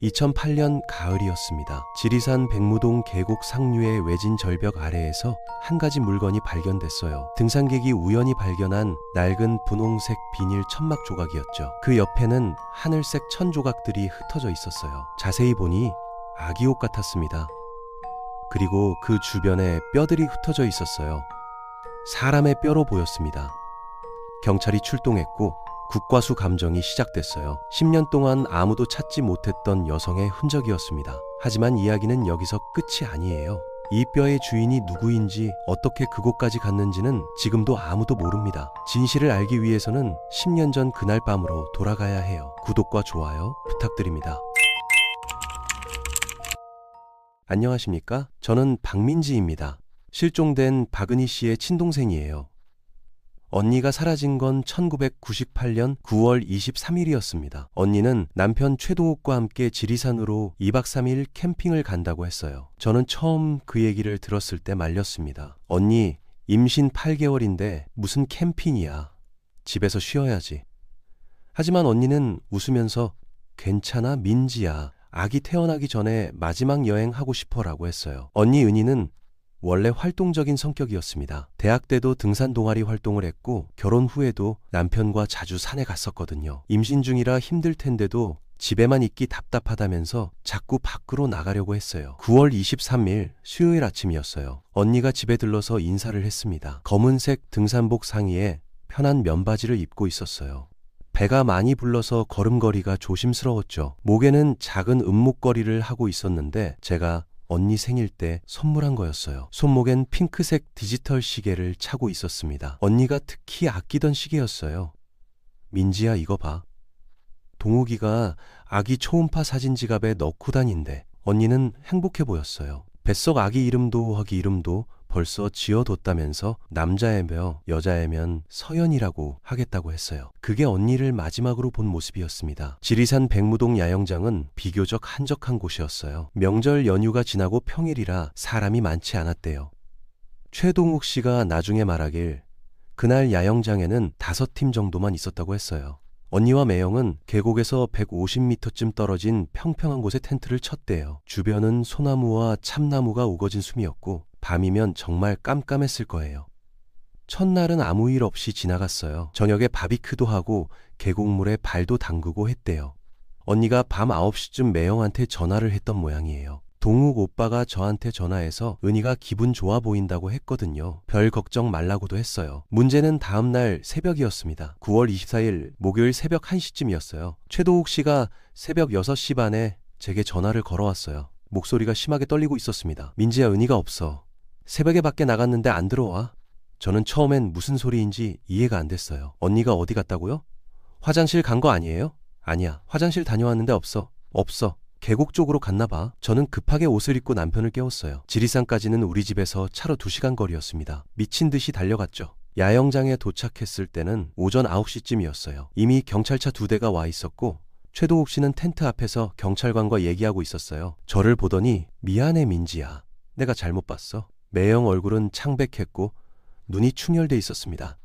2008년 가을이었습니다. 지리산 백무동 계곡 상류의 외진 절벽 아래에서 한 가지 물건이 발견됐어요. 등산객이 우연히 발견한 낡은 분홍색 비닐 천막 조각이었죠. 그 옆에는 하늘색 천 조각들이 흩어져 있었어요. 자세히 보니 아기 옷 같았습니다. 그리고 그 주변에 뼈들이 흩어져 있었어요. 사람의 뼈로 보였습니다. 경찰이 출동했고 국과수 감정이 시작됐어요. 10년 동안 아무도 찾지 못했던 여성의 흔적이었습니다. 하지만 이야기는 여기서 끝이 아니에요. 이 뼈의 주인이 누구인지 어떻게 그곳까지 갔는지는 지금도 아무도 모릅니다. 진실을 알기 위해서는 10년 전 그날 밤으로 돌아가야 해요. 구독과 좋아요 부탁드립니다. 안녕하십니까? 저는 박민지입니다. 실종된 박은희 씨의 친동생이에요. 언니가 사라진 건 1998년 9월 23일이었습니다. 언니는 남편 최동욱과 함께 지리산으로 2박 3일 캠핑을 간다고 했어요. 저는 처음 그 얘기를 들었을 때 말렸습니다. 언니, 임신 8개월인데 무슨 캠핑이야. 집에서 쉬어야지. 하지만 언니는 웃으면서 괜찮아, 민지야. 아기 태어나기 전에 마지막 여행 하고 싶어라고 했어요. 언니 은희는 원래 활동적인 성격이었습니다. 대학 때도 등산 동아리 활동을 했고 결혼 후에도 남편과 자주 산에 갔었거든요. 임신 중이라 힘들 텐데도 집에만 있기 답답하다면서 자꾸 밖으로 나가려고 했어요. 9월 23일 수요일 아침이었어요. 언니가 집에 들러서 인사를 했습니다. 검은색 등산복 상의에 편한 면바지를 입고 있었어요. 배가 많이 불러서 걸음걸이가 조심스러웠죠. 목에는 작은 은목걸이를 하고 있었는데 제가 언니 생일 때 선물한 거였어요. 손목엔 핑크색 디지털 시계를 차고 있었습니다. 언니가 특히 아끼던 시계였어요. 민지야, 이거 봐. 동욱이가 아기 초음파 사진 지갑에 넣고 다닌대. 언니는 행복해 보였어요. 뱃속 아기 이름도 허기 이름도 벌써 지어뒀다면서 남자애며 여자애면 서연이라고 하겠다고 했어요. 그게 언니를 마지막으로 본 모습이었습니다. 지리산 백무동 야영장은 비교적 한적한 곳이었어요. 명절 연휴가 지나고 평일이라 사람이 많지 않았대요. 최동욱 씨가 나중에 말하길 그날 야영장에는 5팀 정도만 있었다고 했어요. 언니와 매형은 계곡에서 150m쯤 떨어진 평평한 곳에 텐트를 쳤대요. 주변은 소나무와 참나무가 우거진 숨이었고 밤이면 정말 깜깜했을 거예요. 첫날은 아무 일 없이 지나갔어요. 저녁에 바비큐도 하고 계곡물에 발도 담그고 했대요. 언니가 밤 9시쯤 매형한테 전화를 했던 모양이에요. 동욱 오빠가 저한테 전화해서 은희가 기분 좋아 보인다고 했거든요. 별 걱정 말라고도 했어요. 문제는 다음날 새벽이었습니다. 9월 24일 목요일 새벽 1시쯤이었어요. 최동욱 씨가 새벽 6시 반에 제게 전화를 걸어왔어요. 목소리가 심하게 떨리고 있었습니다. 민지야, 은희가 없어. 새벽에 밖에 나갔는데 안 들어와. 저는 처음엔 무슨 소리인지 이해가 안 됐어요. 언니가 어디 갔다고요? 화장실 간 거 아니에요? 아니야. 화장실 다녀왔는데 없어. 없어. 계곡 쪽으로 갔나 봐. 저는 급하게 옷을 입고 남편을 깨웠어요. 지리산까지는 우리 집에서 차로 2시간 거리였습니다. 미친 듯이 달려갔죠. 야영장에 도착했을 때는 오전 9시쯤이었어요. 이미 경찰차 2대가 와 있었고 최동욱 씨는 텐트 앞에서 경찰관과 얘기하고 있었어요. 저를 보더니 미안해 민지야. 내가 잘못 봤어. 매형 얼굴은 창백했고 눈이 충혈돼 있었습니다.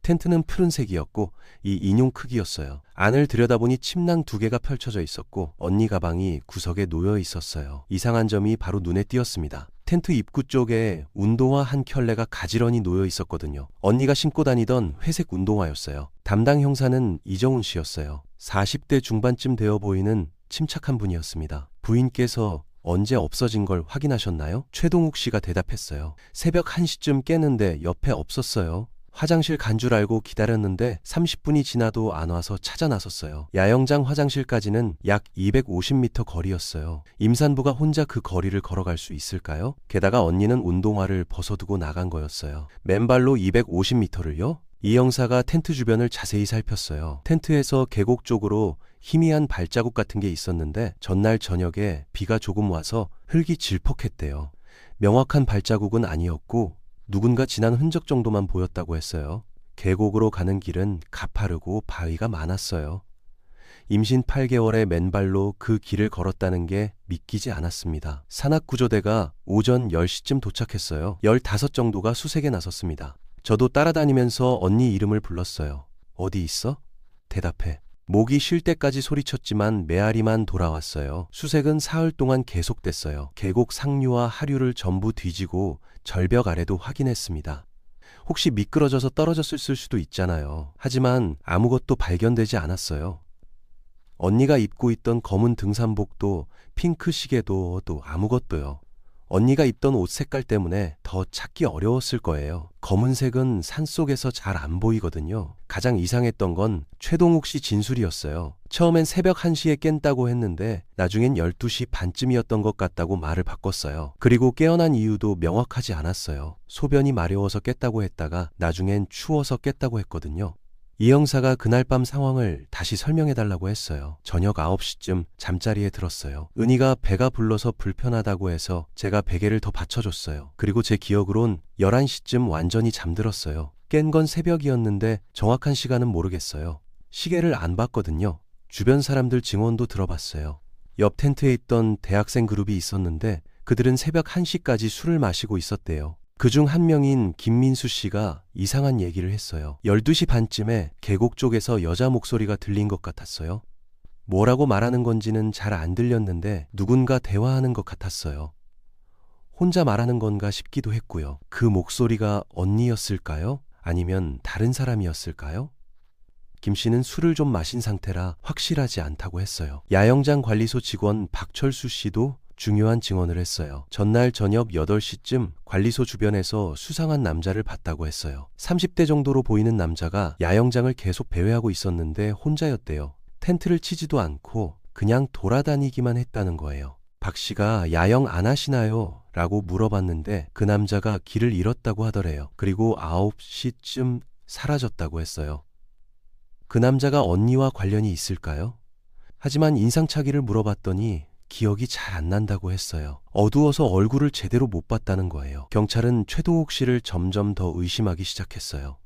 텐트는 푸른색이었고 이 인용 크기였어요. 안을 들여다보니 침낭 2개가 펼쳐져 있었고 언니 가방이 구석에 놓여 있었어요. 이상한 점이 바로 눈에 띄었습니다. 텐트 입구 쪽에 운동화 한 켤레가 가지런히 놓여 있었거든요. 언니가 신고 다니던 회색 운동화였어요. 담당 형사는 이정훈 씨였어요. 40대 중반쯤 되어 보이는 침착한 분이었습니다. 부인께서 언제 없어진 걸 확인하셨나요? 최동욱 씨가 대답했어요. 새벽 1시쯤 깨는데 옆에 없었어요. 화장실 간 줄 알고 기다렸는데 30분이 지나도 안 와서 찾아 나섰어요. 야영장 화장실까지는 약 250m 거리였어요. 임산부가 혼자 그 거리를 걸어갈 수 있을까요? 게다가 언니는 운동화를 벗어두고 나간 거였어요. 맨발로 250m를요? 이 형사가 텐트 주변을 자세히 살폈어요. 텐트에서 계곡 쪽으로 희미한 발자국 같은 게 있었는데 전날 저녁에 비가 조금 와서 흙이 질퍽했대요. 명확한 발자국은 아니었고 누군가 지난 흔적 정도만 보였다고 했어요. 계곡으로 가는 길은 가파르고 바위가 많았어요. 임신 8개월에 맨발로 그 길을 걸었다는 게 믿기지 않았습니다. 산악구조대가 오전 10시쯤 도착했어요. 15 정도가 수색에 나섰습니다. 저도 따라다니면서 언니 이름을 불렀어요. 어디 있어? 대답해. 목이 쉴 때까지 소리쳤지만 메아리만 돌아왔어요. 수색은 사흘 동안 계속됐어요. 계곡 상류와 하류를 전부 뒤지고 절벽 아래도 확인했습니다. 혹시 미끄러져서 떨어졌을 수도 있잖아요. 하지만 아무것도 발견되지 않았어요. 언니가 입고 있던 검은 등산복도 핑크 시계도 또 아무것도요. 언니가 입던 옷 색깔 때문에 더 찾기 어려웠을 거예요. 검은색은 산속에서 잘 안 보이거든요. 가장 이상했던 건 최동욱 씨 진술이었어요. 처음엔 새벽 1시에 깬다고 했는데 나중엔 12시 반쯤이었던 것 같다고 말을 바꿨어요. 그리고 깨어난 이유도 명확하지 않았어요. 소변이 마려워서 깼다고 했다가 나중엔 추워서 깼다고 했거든요. 이 형사가 그날 밤 상황을 다시 설명해달라고 했어요. 저녁 9시쯤 잠자리에 들었어요. 은희가 배가 불러서 불편하다고 해서 제가 베개를 더 받쳐줬어요. 그리고 제 기억으론 11시쯤 완전히 잠들었어요. 깬 건 새벽이었는데 정확한 시간은 모르겠어요. 시계를 안 봤거든요. 주변 사람들 증언도 들어봤어요. 옆 텐트에 있던 대학생 그룹이 있었는데 그들은 새벽 1시까지 술을 마시고 있었대요. 그중 한 명인 김민수 씨가 이상한 얘기를 했어요. 12시 반쯤에 계곡 쪽에서 여자 목소리가 들린 것 같았어요. 뭐라고 말하는 건지는 잘 안 들렸는데 누군가 대화하는 것 같았어요. 혼자 말하는 건가 싶기도 했고요. 그 목소리가 언니였을까요? 아니면 다른 사람이었을까요? 김 씨는 술을 좀 마신 상태라 확실하지 않다고 했어요. 야영장 관리소 직원 박철수 씨도 중요한 증언을 했어요. 전날 저녁 8시쯤 관리소 주변에서 수상한 남자를 봤다고 했어요. 30대 정도로 보이는 남자가 야영장을 계속 배회하고 있었는데 혼자였대요. 텐트를 치지도 않고 그냥 돌아다니기만 했다는 거예요. 박 씨가 야영 안 하시나요? 라고 물어봤는데 그 남자가 길을 잃었다고 하더래요. 그리고 9시쯤 사라졌다고 했어요. 그 남자가 언니와 관련이 있을까요? 하지만 인상착의를 물어봤더니 기억이 잘 안 난다고 했어요. 어두워서 얼굴을 제대로 못 봤다는 거예요. 경찰은 최동욱 씨를 점점 더 의심하기 시작했어요.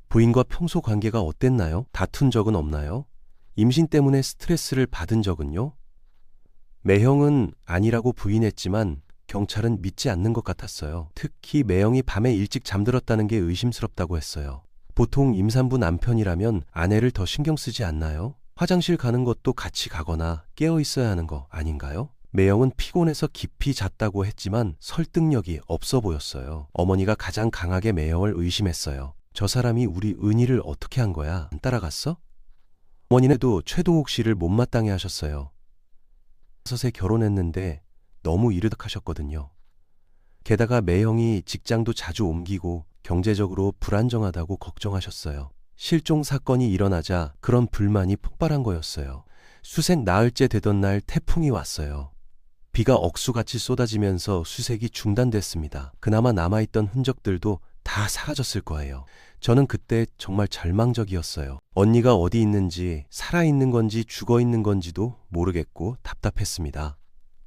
부인과 평소 관계가 어땠나요? 다툰 적은 없나요? 임신 때문에 스트레스를 받은 적은요? 매형은 아니라고 부인했지만 경찰은 믿지 않는 것 같았어요. 특히 매형이 밤에 일찍 잠들었다는 게 의심스럽다고 했어요. 보통 임산부 남편이라면 아내를 더 신경 쓰지 않나요? 화장실 가는 것도 같이 가거나 깨어 있어야 하는 거 아닌가요? 매형은 피곤해서 깊이 잤다고 했지만 설득력이 없어 보였어요. 어머니가 가장 강하게 매형을 의심했어요. 저 사람이 우리 은희를 어떻게 한 거야? 안 따라갔어? 어머니네도 최동욱 씨를 못마땅해 하셨어요. 5에 결혼했는데 너무 이르덕하셨거든요. 게다가 매형이 직장도 자주 옮기고 경제적으로 불안정하다고 걱정하셨어요. 실종 사건이 일어나자 그런 불만이 폭발한 거였어요. 수색 나흘째 되던 날 태풍이 왔어요. 비가 억수같이 쏟아지면서 수색이 중단됐습니다. 그나마 남아있던 흔적들도 다 사라졌을 거예요. 저는 그때 정말 절망적이었어요. 언니가 어디 있는지, 살아있는 건지 죽어있는 건지도 모르겠고 답답했습니다.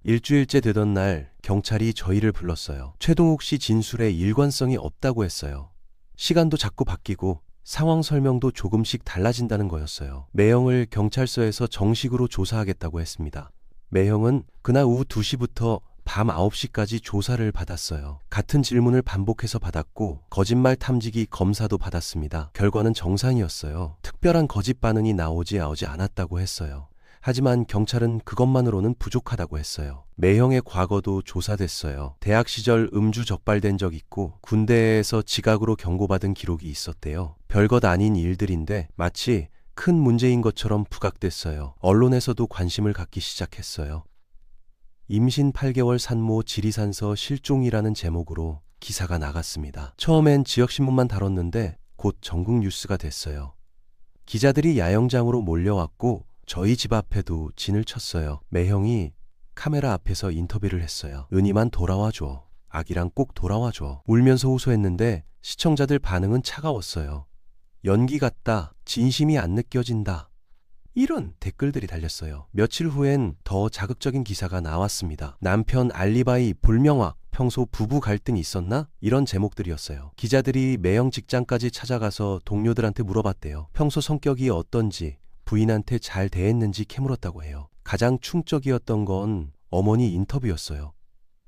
일주일째 되던 날 경찰이 저희를 불렀어요. 최동욱 씨 진술에 일관성이 없다고 했어요. 시간도 자꾸 바뀌고 상황 설명도 조금씩 달라진다는 거였어요. 매형을 경찰서에서 정식으로 조사하겠다고 했습니다. 매형은 그날 오후 2시부터 밤 9시까지 조사를 받았어요. 같은 질문을 반복해서 받았고 거짓말 탐지기 검사도 받았습니다. 결과는 정상이었어요. 특별한 거짓 반응이 나오지 않았다고 했어요. 하지만 경찰은 그것만으로는 부족하다고 했어요. 매형의 과거도 조사됐어요. 대학 시절 음주 적발된 적 있고 군대에서 지각으로 경고받은 기록이 있었대요. 별것 아닌 일들인데 마치 큰 문제인 것처럼 부각됐어요. 언론에서도 관심을 갖기 시작했어요. 임신 8개월 산모 지리산서 실종이라는 제목으로 기사가 나갔습니다. 처음엔 지역신문만 다뤘는데 곧 전국 뉴스가 됐어요. 기자들이 야영장으로 몰려왔고 저희 집 앞에도 진을 쳤어요. 매형이 카메라 앞에서 인터뷰를 했어요. 은희만 돌아와줘. 아기랑 꼭 돌아와줘. 울면서 호소했는데 시청자들 반응은 차가웠어요. 연기 같다. 진심이 안 느껴진다. 이런 댓글들이 달렸어요. 며칠 후엔 더 자극적인 기사가 나왔습니다. 남편 알리바이 불명확. 평소 부부 갈등이 있었나? 이런 제목들이었어요. 기자들이 매형 직장까지 찾아가서 동료들한테 물어봤대요. 평소 성격이 어떤지, 부인한테 잘 대했는지 캐물었다고 해요. 가장 충격이었던 건 어머니 인터뷰였어요.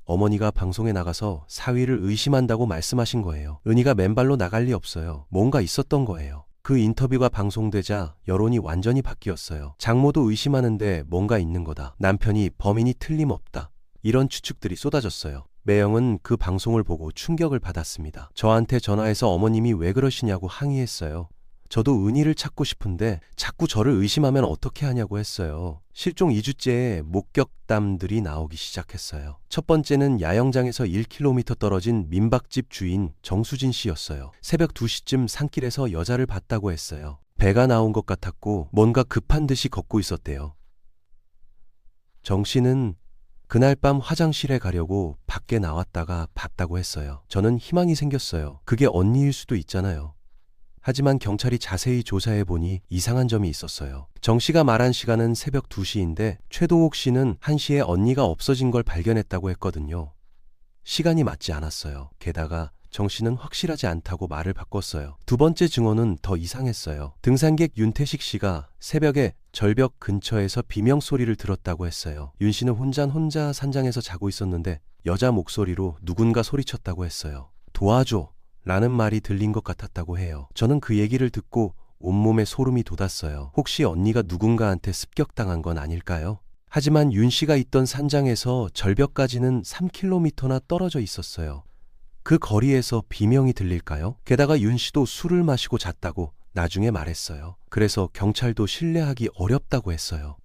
어머니가 방송에 나가서 사위를 의심한다고 말씀하신 거예요. 은희가 맨발로 나갈 리 없어요. 뭔가 있었던 거예요. 그 인터뷰가 방송되자 여론이 완전히 바뀌었어요. 장모도 의심하는데 뭔가 있는 거다. 남편이 범인이 틀림없다. 이런 추측들이 쏟아졌어요. 매형은 그 방송을 보고 충격을 받았습니다. 저한테 전화해서 어머님이 왜 그러시냐고 항의했어요. 저도 은희를 찾고 싶은데 자꾸 저를 의심하면 어떻게 하냐고 했어요. 실종 2주째에 목격담들이 나오기 시작했어요. 첫 번째는 야영장에서 1km 떨어진 민박집 주인 정수진 씨였어요. 새벽 2시쯤 산길에서 여자를 봤다고 했어요. 배가 나온 것 같았고 뭔가 급한 듯이 걷고 있었대요. 정 씨는 그날 밤 화장실에 가려고 밖에 나왔다가 봤다고 했어요. 저는 희망이 생겼어요. 그게 언니일 수도 있잖아요. 하지만 경찰이 자세히 조사해 보니 이상한 점이 있었어요. 정 씨가 말한 시간은 새벽 2시인데 최동욱 씨는 1시에 언니가 없어진 걸 발견했다고 했거든요. 시간이 맞지 않았어요. 게다가 정 씨는 확실하지 않다고 말을 바꿨어요. 두 번째 증언은 더 이상했어요. 등산객 윤태식 씨가 새벽에 절벽 근처에서 비명 소리를 들었다고 했어요. 윤 씨는 혼자 산장에서 자고 있었는데 여자 목소리로 누군가 소리쳤다고 했어요. 도와줘! 라는 말이 들린 것 같았다고 해요. 저는 그 얘기를 듣고 온몸에 소름이 돋았어요. 혹시 언니가 누군가한테 습격당한 건 아닐까요? 하지만 윤 씨가 있던 산장에서 절벽까지는 3km나 떨어져 있었어요. 그 거리에서 비명이 들릴까요? 게다가 윤 씨도 술을 마시고 잤다고 나중에 말했어요. 그래서 경찰도 신뢰하기 어렵다고 했어요.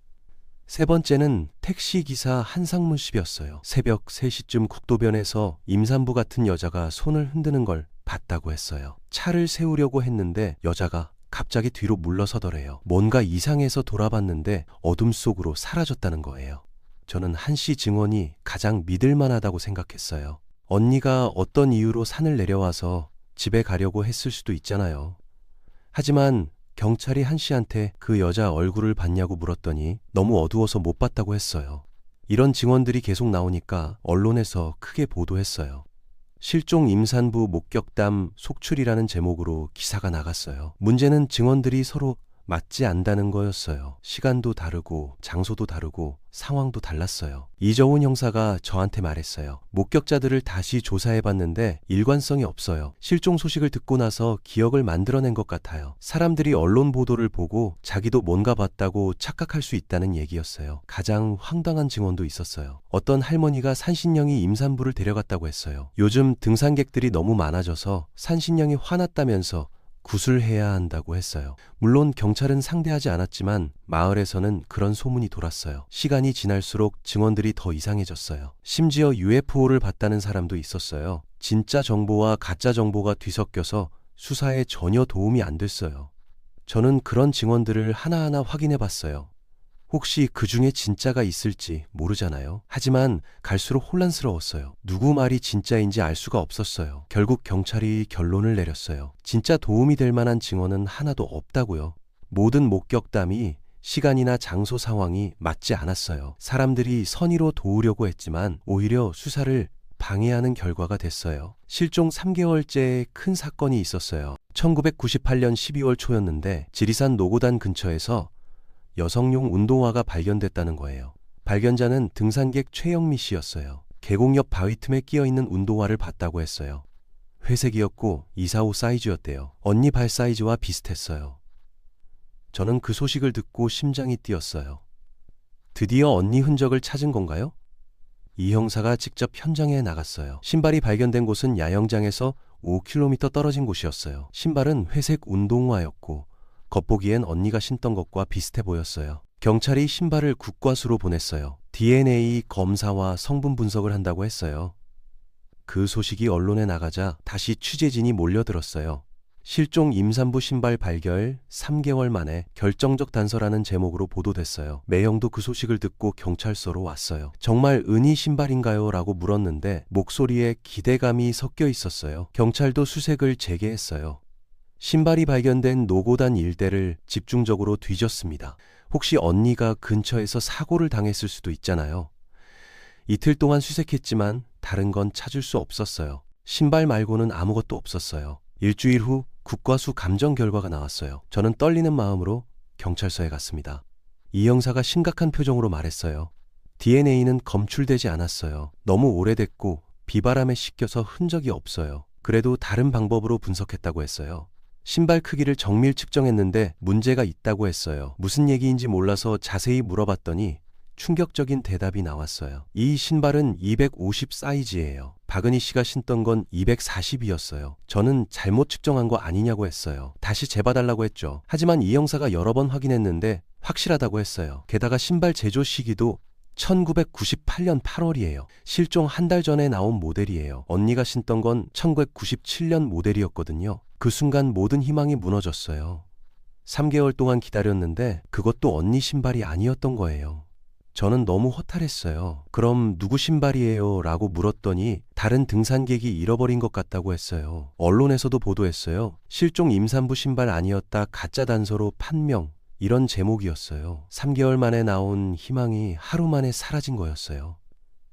세 번째는 택시기사 한상문 씨였어요. 새벽 3시쯤 국도변에서 임산부 같은 여자가 손을 흔드는 걸 봤다고 했어요. 차를 세우려고 했는데 여자가 갑자기 뒤로 물러서더래요. 뭔가 이상해서 돌아봤는데 어둠 속으로 사라졌다는 거예요. 저는 한 씨 증언이 가장 믿을만하다고 생각했어요. 언니가 어떤 이유로 산을 내려와서 집에 가려고 했을 수도 있잖아요. 하지만 경찰이 한 씨한테 그 여자 얼굴을 봤냐고 물었더니 너무 어두워서 못 봤다고 했어요. 이런 증언들이 계속 나오니까 언론에서 크게 보도했어요. 실종 임산부 목격담 속출이라는 제목으로 기사가 나갔어요. 문제는 증언들이 서로 맞지 않다는 거였어요. 시간도 다르고 장소도 다르고 상황도 달랐어요. 이정훈 형사가 저한테 말했어요. 목격자들을 다시 조사해봤는데 일관성이 없어요. 실종 소식을 듣고 나서 기억을 만들어낸 것 같아요. 사람들이 언론 보도를 보고 자기도 뭔가 봤다고 착각할 수 있다는 얘기였어요. 가장 황당한 증언도 있었어요. 어떤 할머니가 산신령이 임산부를 데려갔다고 했어요. 요즘 등산객들이 너무 많아져서 산신령이 화났다면서 구술해야 한다고 했어요. 물론 경찰은 상대하지 않았지만 마을에서는 그런 소문이 돌았어요. 시간이 지날수록 증언들이 더 이상해졌어요. 심지어 UFO를 봤다는 사람도 있었어요. 진짜 정보와 가짜 정보가 뒤섞여서 수사에 전혀 도움이 안 됐어요. 저는 그런 증언들을 하나하나 확인해 봤어요. 혹시 그 중에 진짜가 있을지 모르잖아요. 하지만 갈수록 혼란스러웠어요. 누구 말이 진짜인지 알 수가 없었어요. 결국 경찰이 결론을 내렸어요. 진짜 도움이 될 만한 증언은 하나도 없다고요. 모든 목격담이 시간이나 장소 상황이 맞지 않았어요. 사람들이 선의로 도우려고 했지만 오히려 수사를 방해하는 결과가 됐어요. 실종 3개월째의 큰 사건이 있었어요. 1998년 12월 초였는데 지리산 노고단 근처에서 여성용 운동화가 발견됐다는 거예요. 발견자는 등산객 최영미 씨였어요. 계곡 옆 바위 틈에 끼어있는 운동화를 봤다고 했어요. 회색이었고 245 사이즈였대요. 언니 발 사이즈와 비슷했어요. 저는 그 소식을 듣고 심장이 뛰었어요. 드디어 언니 흔적을 찾은 건가요? 이 형사가 직접 현장에 나갔어요. 신발이 발견된 곳은 야영장에서 5km 떨어진 곳이었어요. 신발은 회색 운동화였고 겉보기엔 언니가 신던 것과 비슷해 보였어요. 경찰이 신발을 국과수로 보냈어요. DNA 검사와 성분 분석을 한다고 했어요. 그 소식이 언론에 나가자 다시 취재진이 몰려들었어요. 실종 임산부 신발 발견 3개월 만에 결정적 단서라는 제목으로 보도됐어요. 매형도 그 소식을 듣고 경찰서로 왔어요. 정말 은희 신발인가요? 라고 물었는데 목소리에 기대감이 섞여 있었어요. 경찰도 수색을 재개했어요. 신발이 발견된 노고단 일대를 집중적으로 뒤졌습니다. 혹시 언니가 근처에서 사고를 당했을 수도 있잖아요. 이틀 동안 수색했지만 다른 건 찾을 수 없었어요. 신발 말고는 아무것도 없었어요. 일주일 후 국과수 감정 결과가 나왔어요. 저는 떨리는 마음으로 경찰서에 갔습니다. 이 형사가 심각한 표정으로 말했어요. DNA는 검출되지 않았어요. 너무 오래됐고 비바람에 씻겨서 흔적이 없어요. 그래도 다른 방법으로 분석했다고 했어요. 신발 크기를 정밀 측정했는데 문제가 있다고 했어요. 무슨 얘기인지 몰라서 자세히 물어봤더니 충격적인 대답이 나왔어요. 이 신발은 250 사이즈예요. 박은희 씨가 신던 건 240이었어요. 저는 잘못 측정한 거 아니냐고 했어요. 다시 재봐달라고 했죠. 하지만 이 형사가 여러 번 확인했는데 확실하다고 했어요. 게다가 신발 제조 시기도 1998년 8월이에요. 실종 한 달 전에 나온 모델이에요. 언니가 신던 건 1997년 모델이었거든요. 그 순간 모든 희망이 무너졌어요. 3개월 동안 기다렸는데 그것도 언니 신발이 아니었던 거예요. 저는 너무 허탈했어요. 그럼 누구 신발이에요? 라고 물었더니 다른 등산객이 잃어버린 것 같다고 했어요. 언론에서도 보도했어요. 실종 임산부 신발 아니었다. 가짜 단서로 판명. 이런 제목이었어요. 3개월 만에 나온 희망이 하루 만에 사라진 거였어요.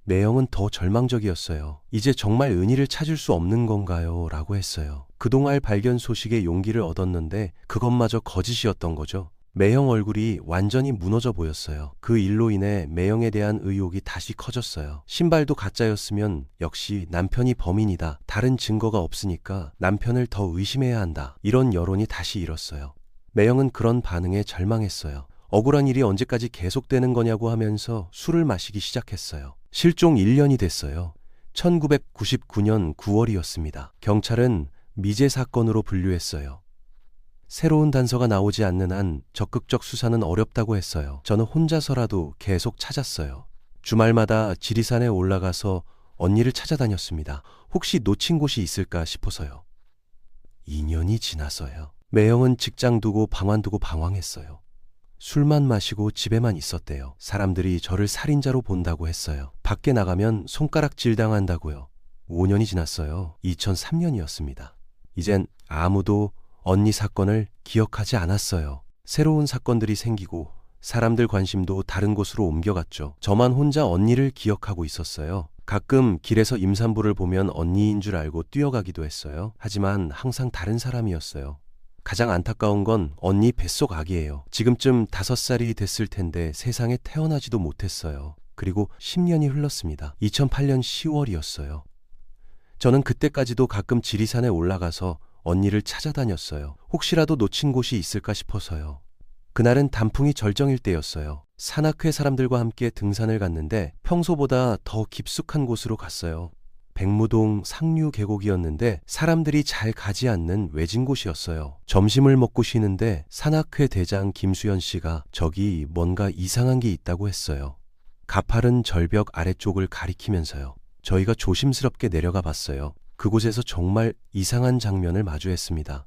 내용은 더 절망적이었어요. 이제 정말 은희를 찾을 수 없는 건가요? 라고 했어요. 그동안 발견 소식에 용기를 얻었는데 그것마저 거짓이었던 거죠. 매형 얼굴이 완전히 무너져 보였어요. 그 일로 인해 매형에 대한 의혹이 다시 커졌어요. 신발도 가짜였으면 역시 남편이 범인이다. 다른 증거가 없으니까 남편을 더 의심해야 한다. 이런 여론이 다시 일었어요. 매형은 그런 반응에 절망했어요. 억울한 일이 언제까지 계속되는 거냐고 하면서 술을 마시기 시작했어요. 실종 1년이 됐어요. 1999년 9월이었습니다. 경찰은 미제 사건으로 분류했어요. 새로운 단서가 나오지 않는 한 적극적 수사는 어렵다고 했어요. 저는 혼자서라도 계속 찾았어요. 주말마다 지리산에 올라가서 언니를 찾아다녔습니다. 혹시 놓친 곳이 있을까 싶어서요. 2년이 지나서요. 매형은 직장 두고 방황 두고 방황했어요. 술만 마시고 집에만 있었대요. 사람들이 저를 살인자로 본다고 했어요. 밖에 나가면 손가락질 당한다고요. 5년이 지났어요. 2003년이었습니다. 이젠 아무도 언니 사건을 기억하지 않았어요. 새로운 사건들이 생기고 사람들 관심도 다른 곳으로 옮겨갔죠. 저만 혼자 언니를 기억하고 있었어요. 가끔 길에서 임산부를 보면 언니인 줄 알고 뛰어가기도 했어요. 하지만 항상 다른 사람이었어요. 가장 안타까운 건 언니 뱃속 아기예요. 지금쯤 5살이 됐을 텐데 세상에 태어나지도 못했어요. 그리고 10년이 흘렀습니다. 2008년 10월이었어요. 저는 그때까지도 가끔 지리산에 올라가서 언니를 찾아다녔어요. 혹시라도 놓친 곳이 있을까 싶어서요. 그날은 단풍이 절정일 때였어요. 산악회 사람들과 함께 등산을 갔는데 평소보다 더 깊숙한 곳으로 갔어요. 백무동 상류 계곡이었는데 사람들이 잘 가지 않는 외진 곳이었어요. 점심을 먹고 쉬는데 산악회 대장 김수연 씨가 저기 뭔가 이상한 게 있다고 했어요. 가파른 절벽 아래쪽을 가리키면서요. 저희가 조심스럽게 내려가 봤어요. 그곳에서 정말 이상한 장면을 마주했습니다.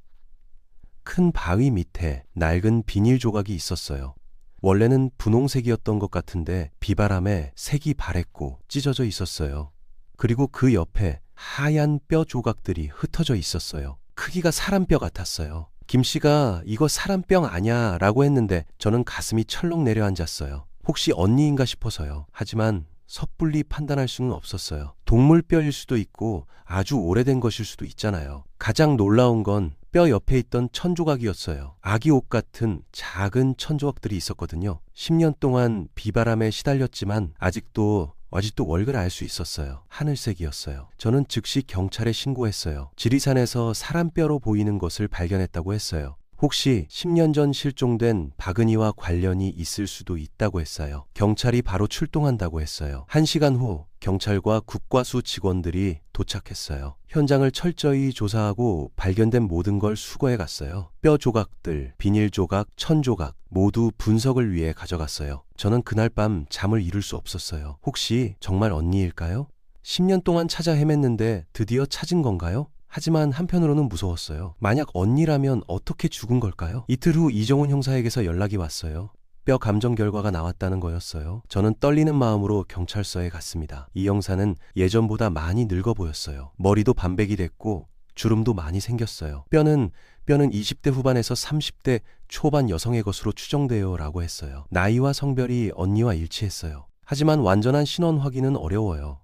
큰 바위 밑에 낡은 비닐 조각이 있었어요. 원래는 분홍색이었던 것 같은데 비바람에 색이 바랬고 찢어져 있었어요. 그리고 그 옆에 하얀 뼈 조각들이 흩어져 있었어요. 크기가 사람 뼈 같았어요. 김 씨가 이거 사람 뼈 아냐 라고 했는데 저는 가슴이 철렁 내려앉았어요. 혹시 언니인가 싶어서요. 하지만 섣불리 판단할 수는 없었어요. 동물 뼈일 수도 있고 아주 오래된 것일 수도 있잖아요. 가장 놀라운 건 뼈 옆에 있던 천조각이었어요. 아기 옷 같은 작은 천조각들이 있었거든요. 10년 동안 비바람에 시달렸지만 아직도 월그를 알 수 있었어요. 하늘색이었어요. 저는 즉시 경찰에 신고했어요. 지리산에서 사람 뼈로 보이는 것을 발견했다고 했어요. 혹시 10년 전 실종된 박은희와 관련이 있을 수도 있다고 했어요. 경찰이 바로 출동한다고 했어요. 1시간 후 경찰과 국과수 직원들이 도착했어요. 현장을 철저히 조사하고 발견된 모든 걸 수거해 갔어요. 뼈 조각들, 비닐 조각, 천 조각 모두 분석을 위해 가져갔어요. 저는 그날 밤 잠을 이룰 수 없었어요. 혹시 정말 언니일까요? 10년 동안 찾아 헤맸는데 드디어 찾은 건가요? 하지만 한편으로는 무서웠어요. 만약 언니라면 어떻게 죽은 걸까요? 이틀 후 이정훈 형사에게서 연락이 왔어요. 뼈 감정 결과가 나왔다는 거였어요. 저는 떨리는 마음으로 경찰서에 갔습니다. 이 형사는 예전보다 많이 늙어 보였어요. 머리도 반백이 됐고 주름도 많이 생겼어요. 뼈는 20대 후반에서 30대 초반 여성의 것으로 추정돼요 라고 했어요. 나이와 성별이 언니와 일치했어요. 하지만 완전한 신원 확인은 어려워요.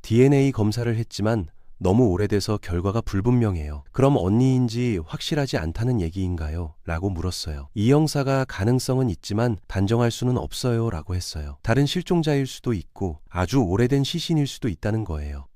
DNA 검사를 했지만 너무 오래돼서 결과가 불분명해요. 그럼 언니인지 확실하지 않다는 얘기인가요? 라고 물었어요. 이 형사가 가능성은 있지만 단정할 수는 없어요 라고 했어요. 다른 실종자일 수도 있고 아주 오래된 시신일 수도 있다는 거예요.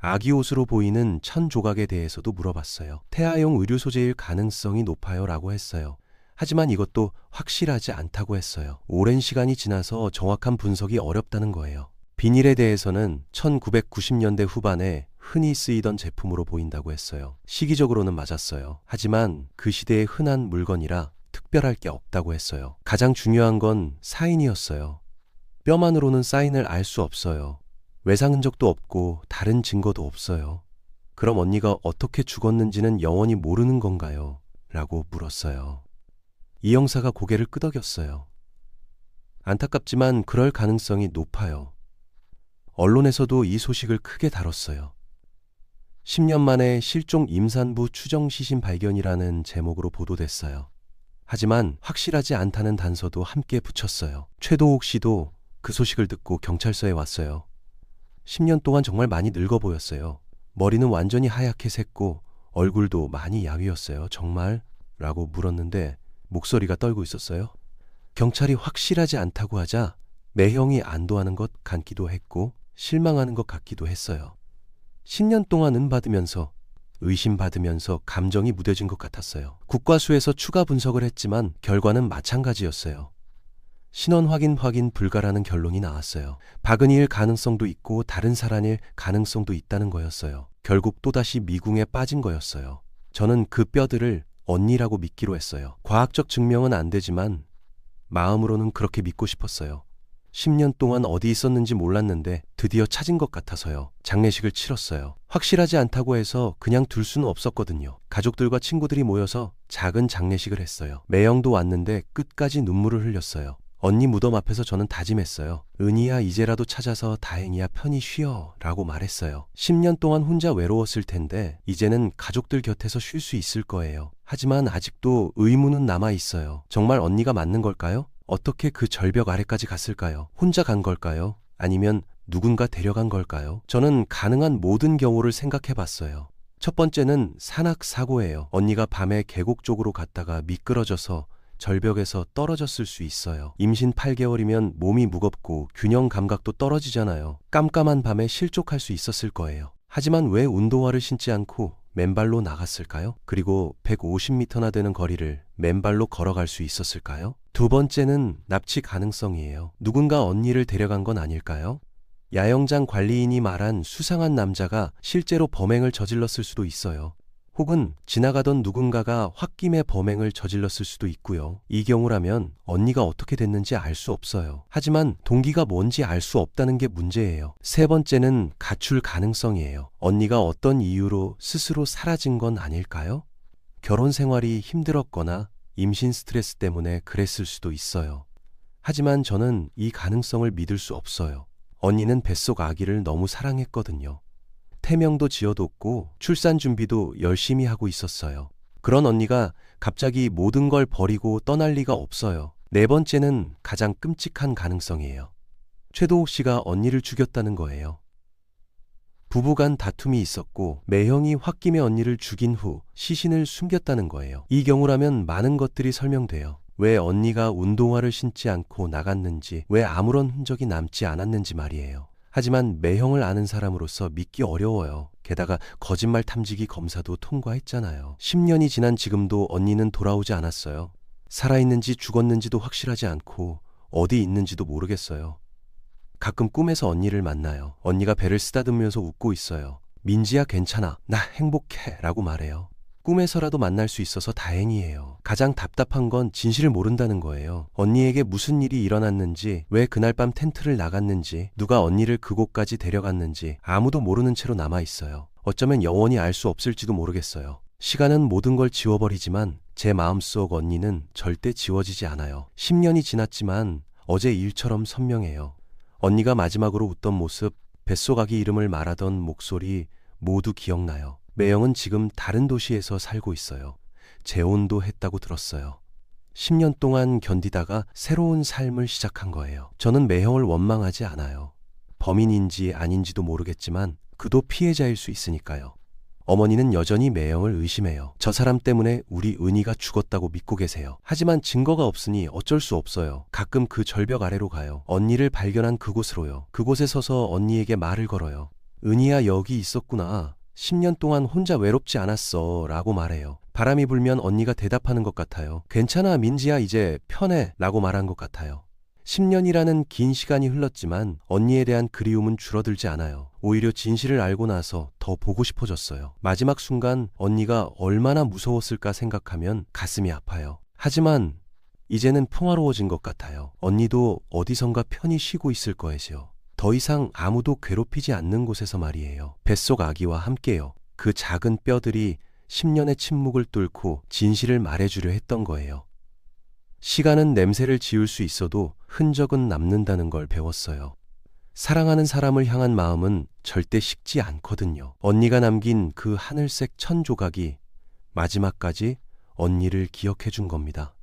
아기 옷으로 보이는 천 조각에 대해서도 물어봤어요. 태아용 의류 소재일 가능성이 높아요 라고 했어요. 하지만 이것도 확실하지 않다고 했어요. 오랜 시간이 지나서 정확한 분석이 어렵다는 거예요. 비닐에 대해서는 1990년대 후반에 흔히 쓰이던 제품으로 보인다고 했어요. 시기적으로는 맞았어요. 하지만 그 시대의 흔한 물건이라 특별할 게 없다고 했어요. 가장 중요한 건 사인이었어요. 뼈만으로는 사인을 알 수 없어요. 외상 흔적도 없고 다른 증거도 없어요. 그럼 언니가 어떻게 죽었는지는 영원히 모르는 건가요? 라고 물었어요. 이 형사가 고개를 끄덕였어요. 안타깝지만 그럴 가능성이 높아요. 언론에서도 이 소식을 크게 다뤘어요. 10년 만에 실종 임산부 추정 시신 발견이라는 제목으로 보도됐어요. 하지만 확실하지 않다는 단서도 함께 붙였어요. 최도옥 씨도 그 소식을 듣고 경찰서에 왔어요. 10년 동안 정말 많이 늙어 보였어요. 머리는 완전히 하얗게 샜고 얼굴도 많이 야위었어요. 정말? 라고 물었는데 목소리가 떨고 있었어요. 경찰이 확실하지 않다고 하자 매형이 안도하는 것 같기도 했고 실망하는 것 같기도 했어요. 10년 동안 은받으면서 의심받으면서 감정이 무뎌진 것 같았어요. 국과수에서 추가 분석을 했지만 결과는 마찬가지였어요. 신원 확인 불가라는 결론이 나왔어요. 박은희일 가능성도 있고 다른 사람일 가능성도 있다는 거였어요. 결국 또다시 미궁에 빠진 거였어요. 저는 그 뼈들을 언니라고 믿기로 했어요. 과학적 증명은 안 되지만 마음으로는 그렇게 믿고 싶었어요. 10년 동안 어디 있었는지 몰랐는데 드디어 찾은 것 같아서요. 장례식을 치렀어요. 확실하지 않다고 해서 그냥 둘 수는 없었거든요. 가족들과 친구들이 모여서 작은 장례식을 했어요. 매형도 왔는데 끝까지 눈물을 흘렸어요. 언니 무덤 앞에서 저는 다짐했어요. 은희야, 이제라도 찾아서 다행이야, 편히 쉬어 라고 말했어요. 10년 동안 혼자 외로웠을 텐데 이제는 가족들 곁에서 쉴 수 있을 거예요. 하지만 아직도 의문은 남아 있어요. 정말 언니가 맞는 걸까요? 어떻게 그 절벽 아래까지 갔을까요? 혼자 간 걸까요? 아니면 누군가 데려간 걸까요? 저는 가능한 모든 경우를 생각해 봤어요. 첫 번째는 산악 사고예요. 언니가 밤에 계곡 쪽으로 갔다가 미끄러져서 절벽에서 떨어졌을 수 있어요. 임신 8개월이면 몸이 무겁고 균형 감각도 떨어지잖아요. 깜깜한 밤에 실족할 수 있었을 거예요. 하지만 왜 운동화를 신지 않고 맨발로 나갔을까요? 그리고 150m나 되는 거리를 맨발로 걸어갈 수 있었을까요? 두 번째는 납치 가능성이에요. 누군가 언니를 데려간 건 아닐까요? 야영장 관리인이 말한 수상한 남자가 실제로 범행을 저질렀을 수도 있어요. 혹은 지나가던 누군가가 홧김에 범행을 저질렀을 수도 있고요. 이 경우라면 언니가 어떻게 됐는지 알 수 없어요. 하지만 동기가 뭔지 알 수 없다는 게 문제예요. 세 번째는 가출 가능성이에요. 언니가 어떤 이유로 스스로 사라진 건 아닐까요? 결혼 생활이 힘들었거나 임신 스트레스 때문에 그랬을 수도 있어요. 하지만 저는 이 가능성을 믿을 수 없어요. 언니는 뱃속 아기를 너무 사랑했거든요. 태명도 지어뒀고 출산 준비도 열심히 하고 있었어요. 그런 언니가 갑자기 모든 걸 버리고 떠날 리가 없어요. 네 번째는 가장 끔찍한 가능성이에요. 최도옥 씨가 언니를 죽였다는 거예요. 부부간 다툼이 있었고 매형이 홧김에 언니를 죽인 후 시신을 숨겼다는 거예요. 이 경우라면 많은 것들이 설명돼요. 왜 언니가 운동화를 신지 않고 나갔는지, 왜 아무런 흔적이 남지 않았는지 말이에요. 하지만 매형을 아는 사람으로서 믿기 어려워요. 게다가 거짓말 탐지기 검사도 통과했잖아요. 10년이 지난 지금도 언니는 돌아오지 않았어요. 살아있는지 죽었는지도 확실하지 않고 어디 있는지도 모르겠어요. 가끔 꿈에서 언니를 만나요. 언니가 배를 쓰다듬으면서 웃고 있어요. 민지야, 괜찮아. 나 행복해 라고 말해요. 꿈에서라도 만날 수 있어서 다행이에요. 가장 답답한 건 진실을 모른다는 거예요. 언니에게 무슨 일이 일어났는지, 왜 그날 밤 텐트를 나갔는지, 누가 언니를 그곳까지 데려갔는지 아무도 모르는 채로 남아있어요. 어쩌면 영원히 알 수 없을지도 모르겠어요. 시간은 모든 걸 지워버리지만 제 마음속 언니는 절대 지워지지 않아요. 10년이 지났지만 어제 일처럼 선명해요. 언니가 마지막으로 웃던 모습, 뱃속 아기 이름을 말하던 목소리 모두 기억나요. 매형은 지금 다른 도시에서 살고 있어요. 재혼도 했다고 들었어요. 10년 동안 견디다가 새로운 삶을 시작한 거예요. 저는 매형을 원망하지 않아요. 범인인지 아닌지도 모르겠지만 그도 피해자일 수 있으니까요. 어머니는 여전히 매형을 의심해요. 저 사람 때문에 우리 은희가 죽었다고 믿고 계세요. 하지만 증거가 없으니 어쩔 수 없어요. 가끔 그 절벽 아래로 가요. 언니를 발견한 그곳으로요. 그곳에 서서 언니에게 말을 걸어요. 은희야, 여기 있었구나. 10년 동안 혼자 외롭지 않았어. 라고 말해요. 바람이 불면 언니가 대답하는 것 같아요. 괜찮아, 민지야, 이제 편해. 라고 말한 것 같아요. 10년이라는 긴 시간이 흘렀지만 언니에 대한 그리움은 줄어들지 않아요. 오히려 진실을 알고 나서 더 보고 싶어졌어요. 마지막 순간 언니가 얼마나 무서웠을까 생각하면 가슴이 아파요. 하지만 이제는 평화로워진 것 같아요. 언니도 어디선가 편히 쉬고 있을 거예요. 더 이상 아무도 괴롭히지 않는 곳에서 말이에요. 뱃속 아기와 함께요. 그 작은 뼈들이 10년의 침묵을 뚫고 진실을 말해주려 했던 거예요. 시간은 냄새를 지울 수 있어도 흔적은 남는다는 걸 배웠어요. 사랑하는 사람을 향한 마음은 절대 식지 않거든요. 언니가 남긴 그 하늘색 천 조각이 마지막까지 언니를 기억해 준 겁니다.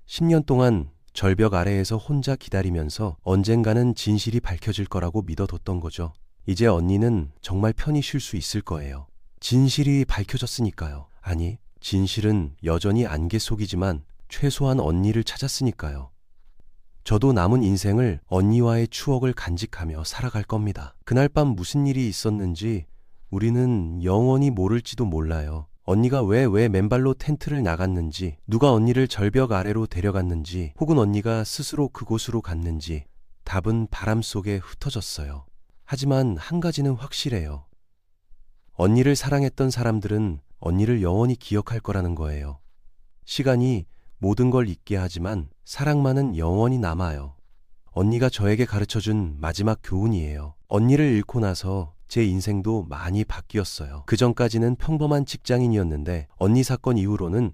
10년 동안 절벽 아래에서 혼자 기다리면서 언젠가는 진실이 밝혀질 거라고 믿어뒀던 거죠. 이제 언니는 정말 편히 쉴 수 있을 거예요. 진실이 밝혀졌으니까요. 아니, 진실은 여전히 안개 속이지만 최소한 언니를 찾았으니까요. 저도 남은 인생을 언니와의 추억을 간직하며 살아갈 겁니다. 그날 밤 무슨 일이 있었는지 우리는 영원히 모를지도 몰라요. 언니가 왜 맨발로 텐트를 나갔는지, 누가 언니를 절벽 아래로 데려갔는지, 혹은 언니가 스스로 그곳으로 갔는지 답은 바람 속에 흩어졌어요. 하지만 한 가지는 확실해요. 언니를 사랑했던 사람들은 언니를 영원히 기억할 거라는 거예요. 시간이 모든 걸 잊게 하지만 사랑만은 영원히 남아요. 언니가 저에게 가르쳐준 마지막 교훈이에요. 언니를 잃고 나서 제 인생도 많이 바뀌었어요. 그전까지는 평범한 직장인이었는데 언니 사건 이후로는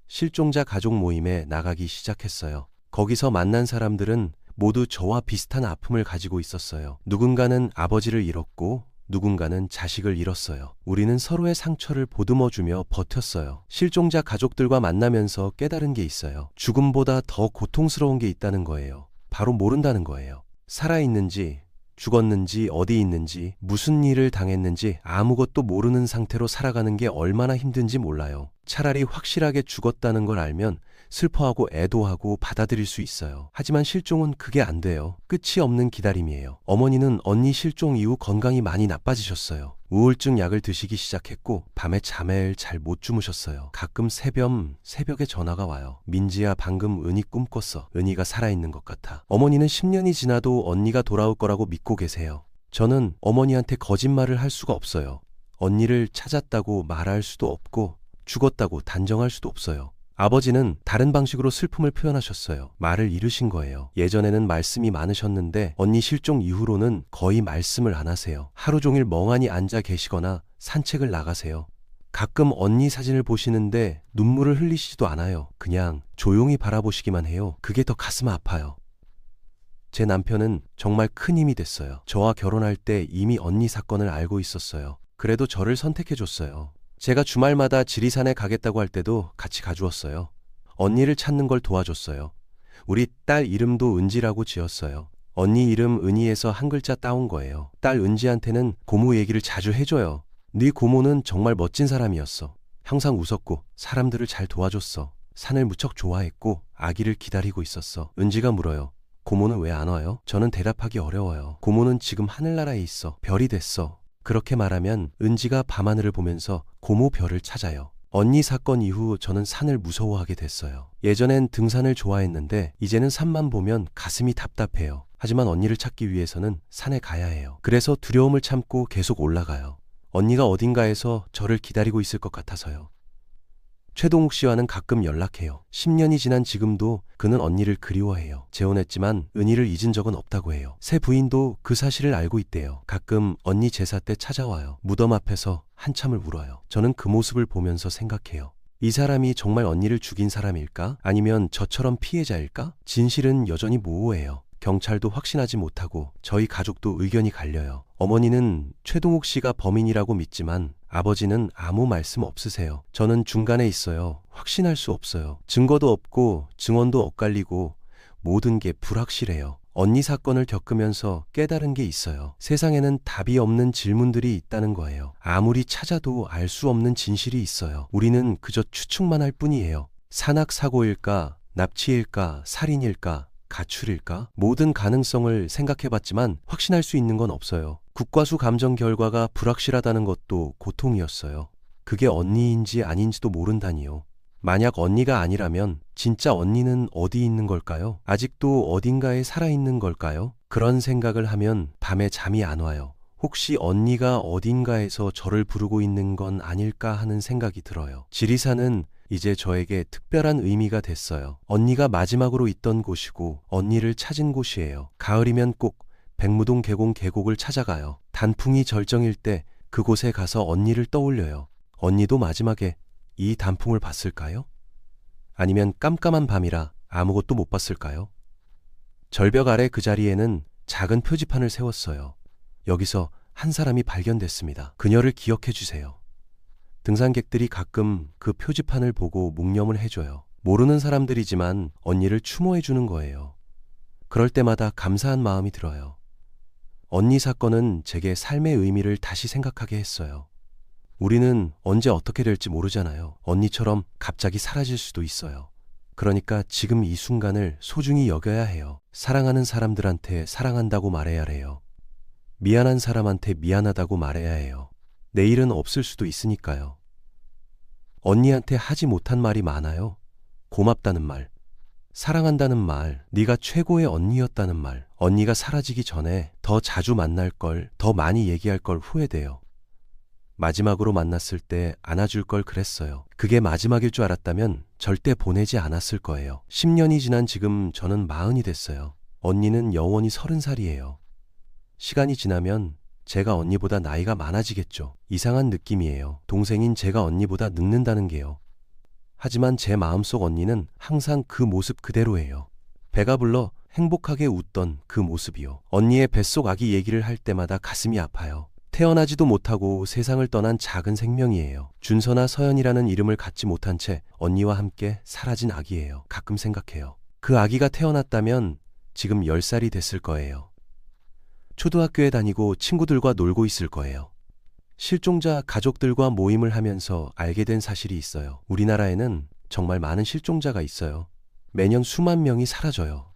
실종자 가족 모임에 나가기 시작했어요. 거기서 만난 사람들은 모두 저와 비슷한 아픔을 가지고 있었어요. 누군가는 아버지를 잃었고 누군가는 자식을 잃었어요. 우리는 서로의 상처를 보듬어주며 버텼어요. 실종자 가족들과 만나면서 깨달은 게 있어요. 죽음보다 더 고통스러운 게 있다는 거예요. 바로 모른다는 거예요. 살아있는지 죽었는지 어디 있는지 무슨 일을 당했는지 아무것도 모르는 상태로 살아가는 게 얼마나 힘든지 몰라요. 차라리 확실하게 죽었다는 걸 알면 슬퍼하고 애도하고 받아들일 수 있어요. 하지만 실종은 그게 안 돼요. 끝이 없는 기다림이에요. 어머니는 언니 실종 이후 건강이 많이 나빠지셨어요. 우울증 약을 드시기 시작했고 밤에 잠을 잘 못 주무셨어요. 가끔 새벽에 전화가 와요. 민지야, 방금 은희 꿈 꿨어. 은희가 살아있는 것 같아. 어머니는 10년이 지나도 언니가 돌아올 거라고 믿고 계세요. 저는 어머니한테 거짓말을 할 수가 없어요. 언니를 찾았다고 말할 수도 없고 죽었다고 단정할 수도 없어요. 아버지는 다른 방식으로 슬픔을 표현하셨어요. 말을 잃으신 거예요. 예전에는 말씀이 많으셨는데 언니 실종 이후로는 거의 말씀을 안 하세요. 하루 종일 멍하니 앉아 계시거나 산책을 나가세요. 가끔 언니 사진을 보시는데 눈물을 흘리시지도 않아요. 그냥 조용히 바라보시기만 해요. 그게 더 가슴 아파요. 제 남편은 정말 큰 힘이 됐어요. 저와 결혼할 때 이미 언니 사건을 알고 있었어요. 그래도 저를 선택해줬어요. 제가 주말마다 지리산에 가겠다고 할 때도 같이 가주었어요. 언니를 찾는 걸 도와줬어요. 우리 딸 이름도 은지라고 지었어요. 언니 이름 은희에서 한 글자 따온 거예요. 딸 은지한테는 고모 얘기를 자주 해줘요. 네 고모는 정말 멋진 사람이었어. 항상 웃었고 사람들을 잘 도와줬어. 산을 무척 좋아했고 아기를 기다리고 있었어. 은지가 물어요. 고모는 왜 안 와요? 저는 대답하기 어려워요. 고모는 지금 하늘나라에 있어. 별이 됐어. 그렇게 말하면 은지가 밤하늘을 보면서 고모 별을 찾아요. 언니 사건 이후 저는 산을 무서워하게 됐어요. 예전엔 등산을 좋아했는데 이제는 산만 보면 가슴이 답답해요. 하지만 언니를 찾기 위해서는 산에 가야 해요. 그래서 두려움을 참고 계속 올라가요. 언니가 어딘가에서 저를 기다리고 있을 것 같아서요. 최동욱 씨와는 가끔 연락해요. 10년이 지난 지금도 그는 언니를 그리워해요. 재혼했지만 은희를 잊은 적은 없다고 해요. 새 부인도 그 사실을 알고 있대요. 가끔 언니 제사 때 찾아와요. 무덤 앞에서 한참을 울어요. 저는 그 모습을 보면서 생각해요. 이 사람이 정말 언니를 죽인 사람일까? 아니면 저처럼 피해자일까? 진실은 여전히 모호해요. 경찰도 확신하지 못하고 저희 가족도 의견이 갈려요. 어머니는 최동욱 씨가 범인이라고 믿지만 아버지는 아무 말씀 없으세요. 저는 중간에 있어요. 확신할 수 없어요. 증거도 없고 증언도 엇갈리고 모든 게 불확실해요. 언니 사건을 겪으면서 깨달은 게 있어요. 세상에는 답이 없는 질문들이 있다는 거예요. 아무리 찾아도 알 수 없는 진실이 있어요. 우리는 그저 추측만 할 뿐이에요. 산악사고일까? 납치일까? 살인일까? 가출일까? 모든 가능성을 생각해봤지만 확신할 수 있는 건 없어요. 국과수 감정 결과가 불확실하다는 것도 고통이었어요. 그게 언니인지 아닌지도 모른다니요. 만약 언니가 아니라면 진짜 언니는 어디 있는 걸까요? 아직도 어딘가에 살아있는 걸까요? 그런 생각을 하면 밤에 잠이 안 와요. 혹시 언니가 어딘가에서 저를 부르고 있는 건 아닐까 하는 생각이 들어요. 지리산은 이제 저에게 특별한 의미가 됐어요. 언니가 마지막으로 있던 곳이고 언니를 찾은 곳이에요. 가을이면 꼭 백무동 계곡 계곡을 찾아가요. 단풍이 절정일 때 그곳에 가서 언니를 떠올려요. 언니도 마지막에 이 단풍을 봤을까요? 아니면 깜깜한 밤이라 아무것도 못 봤을까요? 절벽 아래 그 자리에는 작은 표지판을 세웠어요. 여기서 한 사람이 발견됐습니다. 그녀를 기억해 주세요. 등산객들이 가끔 그 표지판을 보고 묵념을 해줘요. 모르는 사람들이지만 언니를 추모해 주는 거예요. 그럴 때마다 감사한 마음이 들어요. 언니 사건은 제게 삶의 의미를 다시 생각하게 했어요. 우리는 언제 어떻게 될지 모르잖아요. 언니처럼 갑자기 사라질 수도 있어요. 그러니까 지금 이 순간을 소중히 여겨야 해요. 사랑하는 사람들한테 사랑한다고 말해야 해요. 미안한 사람한테 미안하다고 말해야 해요. 내일은 없을 수도 있으니까요. 언니한테 하지 못한 말이 많아요. 고맙다는 말, 사랑한다는 말, 네가 최고의 언니였다는 말. 언니가 사라지기 전에 더 자주 만날 걸, 더 많이 얘기할 걸 후회돼요. 마지막으로 만났을 때 안아줄 걸 그랬어요. 그게 마지막일 줄 알았다면 절대 보내지 않았을 거예요. 10년이 지난 지금 저는 40이 됐어요. 언니는 영원히 30살이에요. 시간이 지나면 제가 언니보다 나이가 많아지겠죠. 이상한 느낌이에요. 동생인 제가 언니보다 늙는다는 게요. 하지만 제 마음속 언니는 항상 그 모습 그대로예요. 배가 불러 행복하게 웃던 그 모습이요. 언니의 뱃속 아기 얘기를 할 때마다 가슴이 아파요. 태어나지도 못하고 세상을 떠난 작은 생명이에요. 준서나 서연이라는 이름을 갖지 못한 채 언니와 함께 사라진 아기예요. 가끔 생각해요. 그 아기가 태어났다면 지금 10살이 됐을 거예요. 초등학교에 다니고 친구들과 놀고 있을 거예요. 실종자 가족들과 모임을 하면서 알게 된 사실이 있어요. 우리나라에는 정말 많은 실종자가 있어요. 매년 수만 명이 사라져요.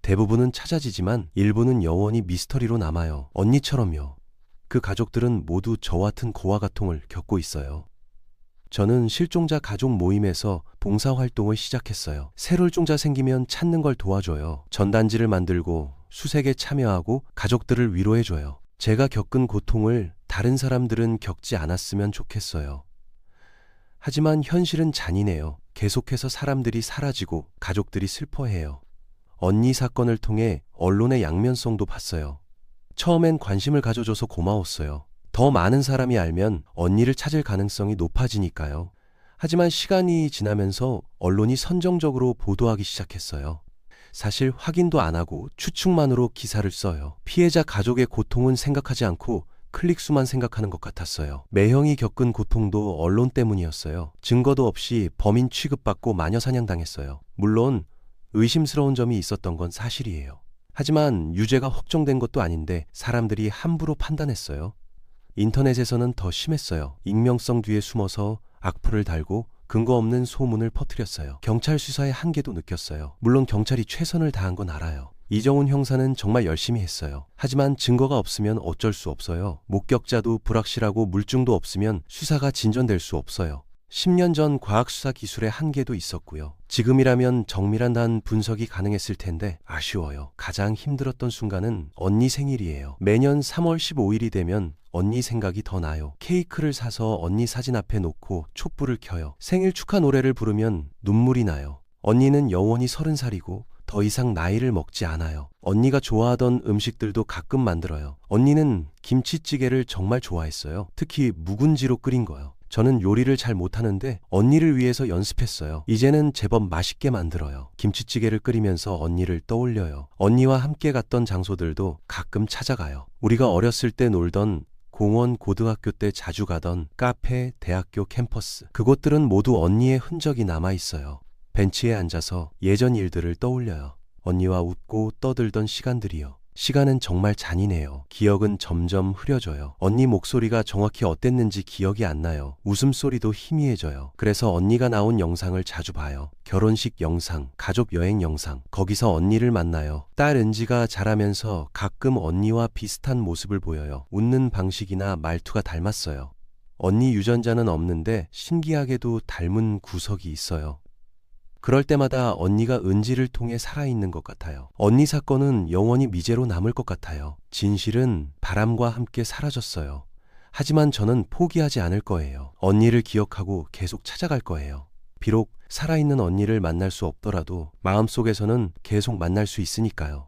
대부분은 찾아지지만 일부는 영원히 미스터리로 남아요. 언니처럼요. 그 가족들은 모두 저와 같은 고아 가통을 겪고 있어요. 저는 실종자 가족 모임에서 봉사활동을 시작했어요. 실종자 생기면 찾는 걸 도와줘요. 전단지를 만들고 수색에 참여하고 가족들을 위로해줘요. 제가 겪은 고통을 다른 사람들은 겪지 않았으면 좋겠어요. 하지만 현실은 잔인해요. 계속해서 사람들이 사라지고 가족들이 슬퍼해요. 언니 사건을 통해 언론의 양면성도 봤어요. 처음엔 관심을 가져줘서 고마웠어요. 더 많은 사람이 알면 언니를 찾을 가능성이 높아지니까요. 하지만 시간이 지나면서 언론이 선정적으로 보도하기 시작했어요. 사실 확인도 안 하고 추측만으로 기사를 써요. 피해자 가족의 고통은 생각하지 않고 클릭수만 생각하는 것 같았어요. 매형이 겪은 고통도 언론 때문이었어요. 증거도 없이 범인 취급받고 마녀사냥당했어요. 물론 의심스러운 점이 있었던 건 사실이에요. 하지만 유죄가 확정된 것도 아닌데 사람들이 함부로 판단했어요. 인터넷에서는 더 심했어요. 익명성 뒤에 숨어서 악플을 달고 근거 없는 소문을 퍼뜨렸어요. 경찰 수사의 한계도 느꼈어요. 물론 경찰이 최선을 다한 건 알아요. 이정훈 형사는 정말 열심히 했어요. 하지만 증거가 없으면 어쩔 수 없어요. 목격자도 불확실하고 물증도 없으면 수사가 진전될 수 없어요. 10년 전 과학수사 기술의 한계도 있었고요. 지금이라면 정밀한 분석이 가능했을 텐데 아쉬워요. 가장 힘들었던 순간은 언니 생일이에요. 매년 3월 15일이 되면 언니 생각이 더 나요. 케이크를 사서 언니 사진 앞에 놓고 촛불을 켜요. 생일 축하 노래를 부르면 눈물이 나요. 언니는 영원히 30살이고 더 이상 나이를 먹지 않아요. 언니가 좋아하던 음식들도 가끔 만들어요. 언니는 김치찌개를 정말 좋아했어요. 특히 묵은지로 끓인 거요. 저는 요리를 잘 못하는데 언니를 위해서 연습했어요. 이제는 제법 맛있게 만들어요. 김치찌개를 끓이면서 언니를 떠올려요. 언니와 함께 갔던 장소들도 가끔 찾아가요. 우리가 어렸을 때 놀던 공원, 고등학교 때 자주 가던 카페, 대학교 캠퍼스. 그곳들은 모두 언니의 흔적이 남아있어요. 벤치에 앉아서 예전 일들을 떠올려요. 언니와 웃고 떠들던 시간들이요. 시간은 정말 잔인해요. 기억은 점점 흐려져요. 언니 목소리가 정확히 어땠는지 기억이 안 나요. 웃음소리도 희미해져요. 그래서 언니가 나온 영상을 자주 봐요. 결혼식 영상, 가족 여행 영상. 거기서 언니를 만나요. 딸 은지가 자라면서 가끔 언니와 비슷한 모습을 보여요. 웃는 방식이나 말투가 닮았어요. 언니 유전자는 없는데 신기하게도 닮은 구석이 있어요. 그럴 때마다 언니가 은지를 통해 살아있는 것 같아요. 언니 사건은 영원히 미제로 남을 것 같아요. 진실은 바람과 함께 사라졌어요. 하지만 저는 포기하지 않을 거예요. 언니를 기억하고 계속 찾아갈 거예요. 비록 살아있는 언니를 만날 수 없더라도 마음속에서는 계속 만날 수 있으니까요.